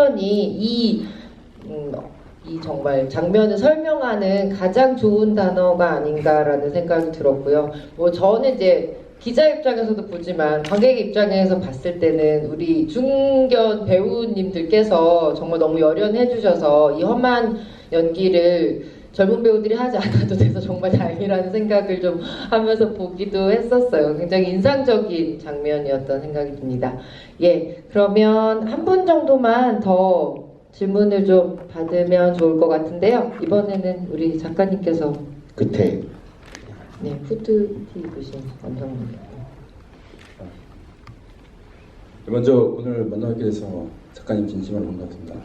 표현이 이 정말 장면을 설명하는 가장 좋은 단어가 아닌가라는 생각이 들었고요. 뭐 저는 이제 기자 입장에서도 보지만 관객 입장에서 봤을 때는 우리 중견 배우님들께서 정말 너무 열연해 주셔서 이 험한 연기를 젊은 배우들이 하지 않아도 돼서 정말 다행이라는 생각을 좀 하면서 보기도 했었어요. 굉장히 인상적인 장면이었던 생각이 듭니다. 예, 그러면 한 분 정도만 더 질문을 좀 받으면 좋을 것 같은데요. 이번에는 우리 작가님께서 끝에 네, 후드티 입으신 원장님. 먼저 오늘 만나뵙게 돼서 작가님 진심으로 반갑습니다.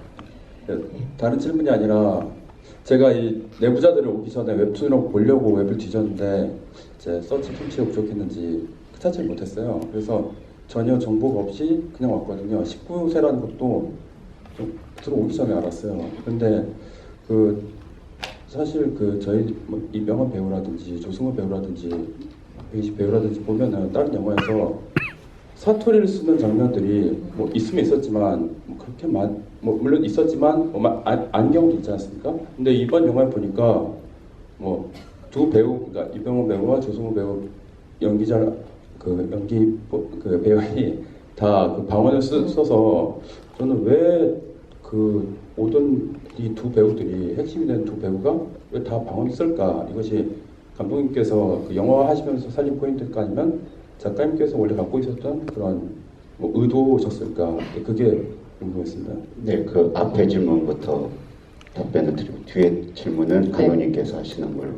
다른 질문이 아니라 제가 이 내부자들을 오기 전에 웹툰을 보려고 웹을 뒤졌는데 제 서치 품치가 부족했는지 찾지를 못했어요. 그래서 전혀 정보가 없이 그냥 왔거든요. 19세라는 것도 좀 들어오기 전에 알았어요. 근데 그 사실 그 저희 뭐 이병헌 배우라든지 조승우 배우라든지 배희식 배우라든지 보면은 다른 영화에서 사투리를 쓰는 장면들이 뭐 있으면 있었지만 뭐 그렇게 뭐 물론 있었지만 안 경우도 있지 않습니까? 근데 이번 영화에 보니까 뭐 두 배우, 그러니까 이병헌 배우와 조승우 배우 연기자 그 배우이 다 그 방언을 써서 저는 왜 그 모든 이 두 배우들이 핵심이 된 두 배우가 왜 다 방언을 쓸까? 이것이 감독님께서 그 영화 하시면서 살린 포인트일까 아니면 작가님께서 원래 갖고 있었던 그런 뭐 의도셨을까? 그게 궁금했습니다. 네, 그 앞에 질문부터 답변을 드리고 뒤에 질문은 감독님께서 하시는 걸로.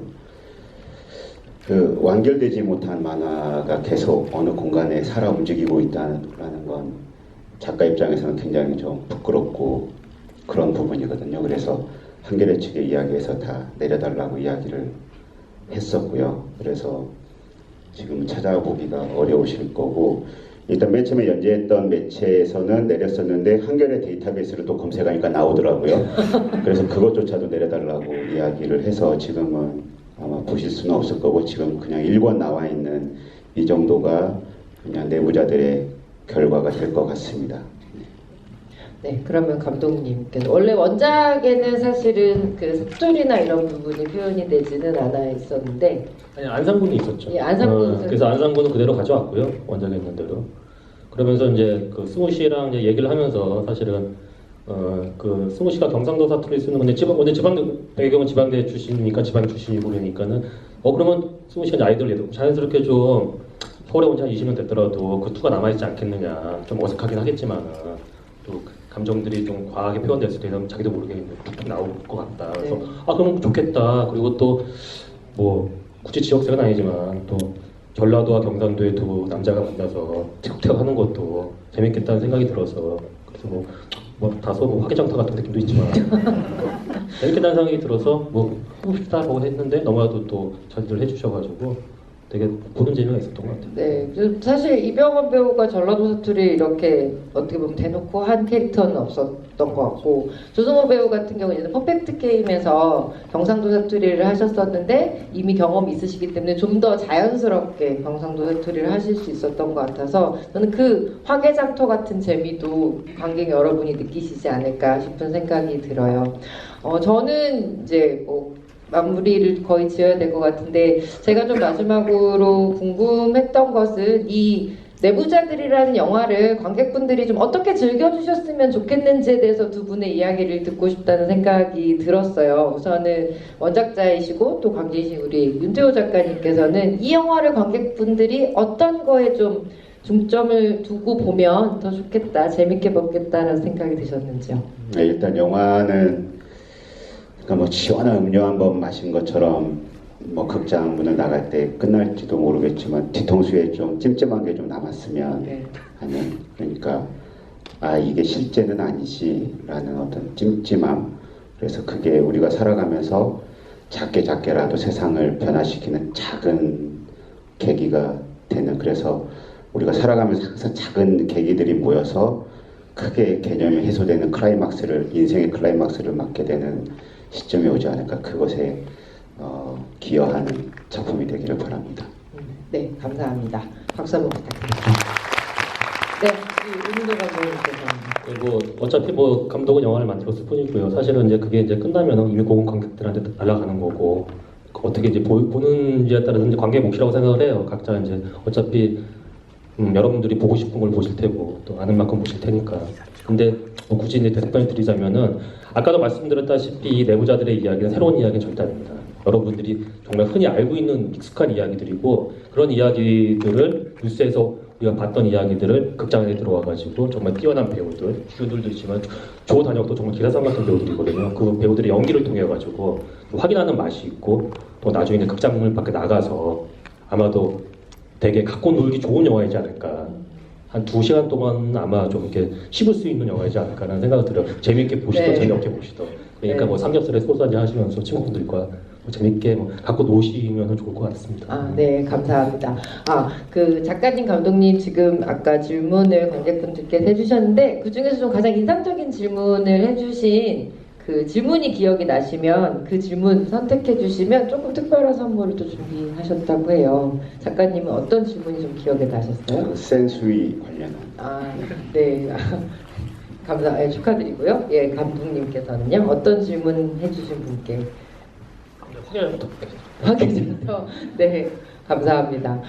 그 완결되지 못한 만화가 계속 어느 공간에 살아 움직이고 있다는 건 작가 입장에서는 굉장히 좀 부끄럽고 그런 부분이거든요. 그래서 한겨레 측의 이야기에서 다 내려달라고 이야기를 했었고요. 그래서 지금 찾아보기가 어려우실 거고, 일단 맨 처음에 연재했던 매체에서는 내렸었는데 한겨레 데이터베이스를 또 검색하니까 나오더라고요. 그래서 그것조차도 내려달라고 이야기를 해서 지금은 아마 보실 수는 없을 거고, 지금 그냥 1권 나와 있는 이 정도가 그냥 내부자들의 결과가 될 것 같습니다. 네, 그러면 감독님께서 원래 원작에는 사실은 그 사투리나 이런 부분이 표현이 되지는 않아 있었는데 아니 안상군이 있었죠. 예, 안상군이 있었죠. 그래서 안상군은 그대로 가져왔고요. 원작에 있는 대로. 그러면서 이제 그 승우 씨랑 이제 얘기를 하면서 사실은 그 승우 씨가 경상도 사투리 쓰는 건데 원래 지방 배경은 지방대 출신이니까 지방 출신이고 그러니까는 그러면 승우 씨가 아이돌 자연스럽게 좀 서울에 온 지 한 20년 됐더라도 그 투가 남아있지 않겠느냐. 좀 어색하긴 하겠지만은 또 감정들이 좀 과하게 표현됐을 때는 자기도 모르게 툭툭 나올 것 같다. 그래서 네. 그럼 좋겠다. 그리고 또 뭐 굳이 지역색은 아니지만 또 전라도와 경상도의 두 남자가 만나서 틱톡 하는 것도 재밌겠다는 생각이 들어서 그래서 뭐 다소 화개장터 같은 느낌도 있지만 재밌겠다는 생각이 들어서 뭐 해봅시다 하고 했는데 너무나도 또 잘들 해주셔가지고 되게 보는 재미가 있었던 것 같아요. 네, 사실 이병헌 배우가 전라도 사투리 이렇게 어떻게 보면 대놓고 한 캐릭터는 없었던 것 같고 조승우 배우 같은 경우는 퍼펙트 게임에서 경상도 사투리를 하셨었는데 이미 경험이 있으시기 때문에 좀 더 자연스럽게 경상도 사투리를 하실 수 있었던 것 같아서 저는 그 화개장터 같은 재미도 관객 여러분이 느끼시지 않을까 싶은 생각이 들어요. 저는 이제 뭐 마무리를 거의 지어야 될 것 같은데 제가 좀 마지막으로 궁금했던 것은 이 내부자들이라는 영화를 관객분들이 좀 어떻게 즐겨주셨으면 좋겠는지에 대해서 두 분의 이야기를 듣고 싶다는 생각이 들었어요. 우선은 원작자이시고 또 관계이신 우리 윤태호 작가님께서는 이 영화를 관객분들이 어떤 거에 좀 중점을 두고 보면 더 좋겠다, 재밌게 보겠다라는 생각이 드셨는지요? 네, 일단 영화는 그러니까 뭐 시원한 음료 한 번 마신 것처럼 뭐 극장 문을 나갈 때 끝날지도 모르겠지만 뒤통수에 좀 찜찜한 게 좀 남았으면 하는, 그러니까 이게 실제는 아니지라는 어떤 찜찜함. 그래서 그게 우리가 살아가면서 작게라도 세상을 변화시키는 작은 계기가 되는, 그래서 우리가 살아가면서 항상 작은 계기들이 모여서 크게 개념이 해소되는 인생의 클라이막스를 맞게 되는 시점이 오지 않을까, 그것에 기여하는 작품이 되기를 바랍니다. 네, 감사합니다. 박수 한번 부탁드립니다. 네, 우리 윤도 감독님께서 뭐 어차피 뭐 감독은 영화를 만들었을 뿐이고요. 사실은 이제 그게 이제 끝나면 이미 공은 관객들한테 날아가는 거고 어떻게 이제 보는지에 따라서 이제 관객의 몫이라고 생각을 해요. 각자 이제 어차피 여러분들이 보고 싶은 걸 보실 테고 또 아는 만큼 보실 테니까. 근데 뭐 굳이 이제 답변을 드리자면은 아까도 말씀드렸다시피 이 내부자들의 이야기는 새로운 이야기는 절대 아닙니다. 여러분들이 정말 흔히 알고 있는 익숙한 이야기들이고 그런 이야기들을 뉴스에서 우리가 봤던 이야기들을 극장에 들어와가지고 정말 뛰어난 배우들, 주연들도 있지만 조 단역도 정말 기라상 같은 배우들이거든요. 그 배우들의 연기를 통해 가지고 확인하는 맛이 있고 또 나중에 이제 극장문 밖에 나가서 아마도 되게 갖고 놀기 좋은 영화이지 않을까. 한 2시간 동안 아마 좀 이렇게 씹을 수 있는 영화이지 않을까라는 생각이 들어요. 재밌게 보시던 네. 재미없게 보시던. 그러니까 네. 뭐 삼겹살에 소주 한잔 하시면서 친구분들과 뭐 재밌게 뭐 갖고 노시면 좋을 것 같습니다. 아, 네, 감사합니다. 그 작가님, 감독님 지금 아까 질문을 관객분들께서 해주셨는데 그 중에서 좀 가장 인상적인 질문을 해주신 그 질문이 기억이 나시면 그 질문 선택해주시면 조금 특별한 선물을 또 준비하셨다고 해요. 작가님은 어떤 질문이 좀 기억에 나셨어요? 그 센수위 관련한 네. 축하드리고요. 예, 감독님께서는요. 어떤 질문 해주신 분께 확인부터 네, 감사합니다.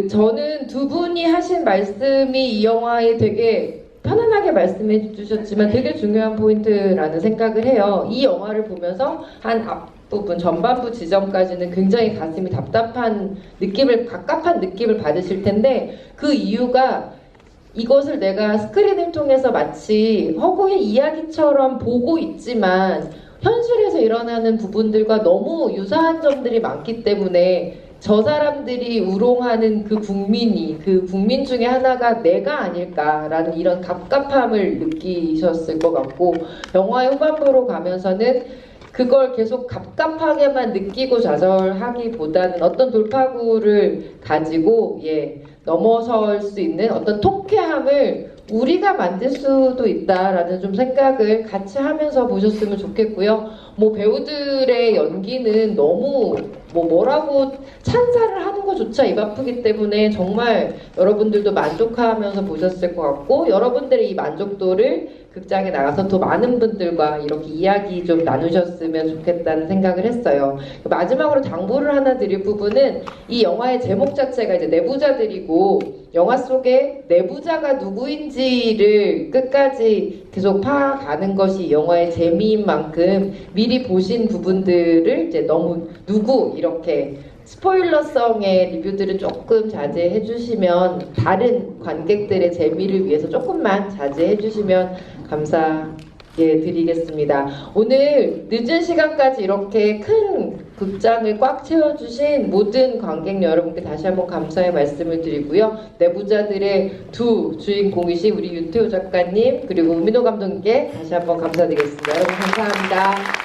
저는 두 분이 하신 말씀이 이 영화에 되게 편안하게 말씀해 주셨지만 되게 중요한 포인트라는 생각을 해요. 이 영화를 보면서 한 앞부분, 전반부 지점까지는 굉장히 가슴이 답답한 느낌을, 갑갑한 느낌을 받으실 텐데 그 이유가 이것을 내가 스크린을 통해서 마치 허구의 이야기처럼 보고 있지만 현실에서 일어나는 부분들과 너무 유사한 점들이 많기 때문에 저 사람들이 우롱하는 그 국민 중에 하나가 내가 아닐까라는 이런 갑갑함을 느끼셨을 것 같고 영화의 후반부로 가면서는 그걸 계속 갑갑하게만 느끼고 좌절하기보다는 어떤 돌파구를 가지고 넘어설 수 있는 어떤 통쾌함을 우리가 만들 수도 있다라는 좀 생각을 같이 하면서 보셨으면 좋겠고요. 뭐 배우들의 연기는 너무 뭐라고 찬사를 하는 것조차 입 아프기 때문에 정말 여러분들도 만족하면서 보셨을 것 같고 여러분들의 이 만족도를 극장에 나가서 더 많은 분들과 이렇게 이야기 좀 나누셨으면 좋겠다는 생각을 했어요. 마지막으로 당부를 하나 드릴 부분은 이 영화의 제목 자체가 이제 내부자들이고 영화 속에 내부자가 누구인지를 끝까지 계속 파악하는 것이 이 영화의 재미인 만큼 미리 보신 부분들을 이제 너무 이렇게 스포일러성의 리뷰들은 조금 자제해 주시면 다른 관객들의 재미를 위해서 조금만 자제해 주시면 감사드리겠습니다. 오늘 늦은 시간까지 이렇게 큰 극장을 꽉 채워주신 모든 관객 여러분께 다시 한번 감사의 말씀을 드리고요. 내부자들의 두 주인공이신 우리 윤태호 작가님 그리고 우민호 감독님께 다시 한번 감사드리겠습니다. 여러분 감사합니다.